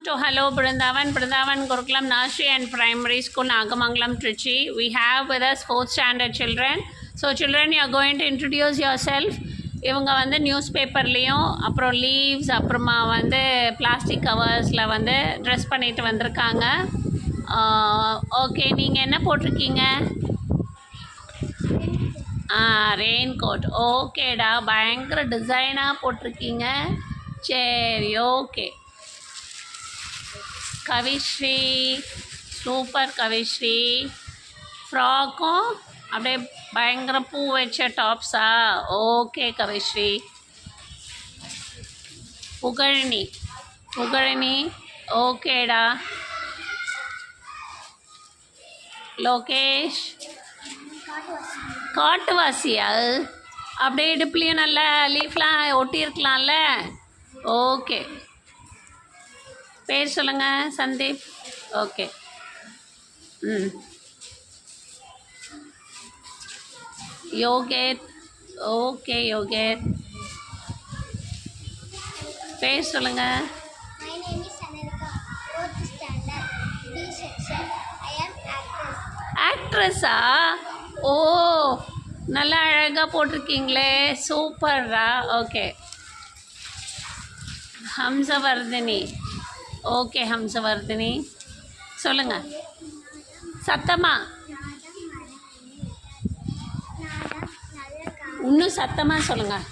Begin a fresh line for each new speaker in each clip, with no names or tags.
to Hello Brindavan, Brindavan Gurukulam Nursery and Primary School, Nagamangalam, Trichy. We have with us 4th standard children. So children, you are going to introduce yourself. இவங்க வந்து news பேப்பர்லேயும் அப்புறம் leaves அப்புறமா வந்து plastic கவர்ஸில் வந்து dress பண்ணிட்டு வந்திருக்காங்க. Okay, நீங்கள் என்ன போட்டிருக்கீங்க? Rain coat. ஓகேடா, பயங்கர டிசைனாக போட்டிருக்கீங்க. சரி, ஓகே. கவிஸ்ரீ, சூப்பர் கவிஸ்ரீ. ஃப்ராக்கும் அப்படியே பயங்கர பூ வச்ச டாப்ஸா? ஓகே கவிஸ்ரீ. புகழினி, புகழினி ஓகேடா. லோகேஷ், காட்டுவாசியா? அப்படியே இடுப்புலையும் நல்ல லீஃப்லாம் ஒட்டியிருக்கலாம்ல. ஓகே, பேர் சொல்லுங்கள். சந்தீப். ஓகே. யோகேத். ஓகே யோகேத், பேர் சொல்லுங்கள். ஆக்ட்ரஸா? ஓ, நல்லா அழகாக போட்டிருக்கீங்களே, சூப்பர்ரா. ஓகே. ஹம்சவர்தினி. ஓகே ஹம்சவர்தினி, சொல்லுங்கள் சத்தமா, இன்னும் சத்தமாக சொல்லுங்கள்.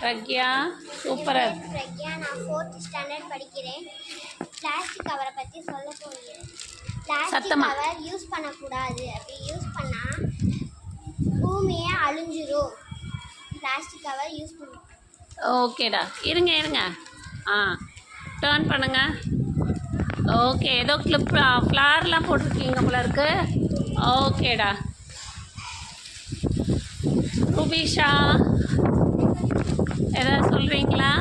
பிரக்யா, சூப்பராக.
பிரக்யா, நான் 4th ஸ்டாண்டர்ட் படிக்கிறேன். பிளாஸ்டிக் கவரை பற்றி சொல்ல போகிறேன். பிளாஸ்டிக் கவர் யூஸ் பண்ணக்கூடாது. அப்படி யூஸ் பண்ணால் பூமியே அழிஞ்சிரும். பிளாஸ்டிக் கவர் யூஸ் பண்ண.
ஓகேடா, இருங்க இருங்க. டர்ன் பண்ணுங்க. ஓகே, ஏதோ கிளிப் ஃப்ளார்லாம் போட்டிருக்கீங்க போல இருக்கு. ஓகேடா. ருபிஷா, எதாவது சொல்கிறீங்களா?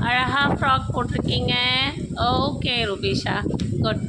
அழகாக ஃப்ராக் போட்டிருக்கீங்க. Okay Rubisha, good.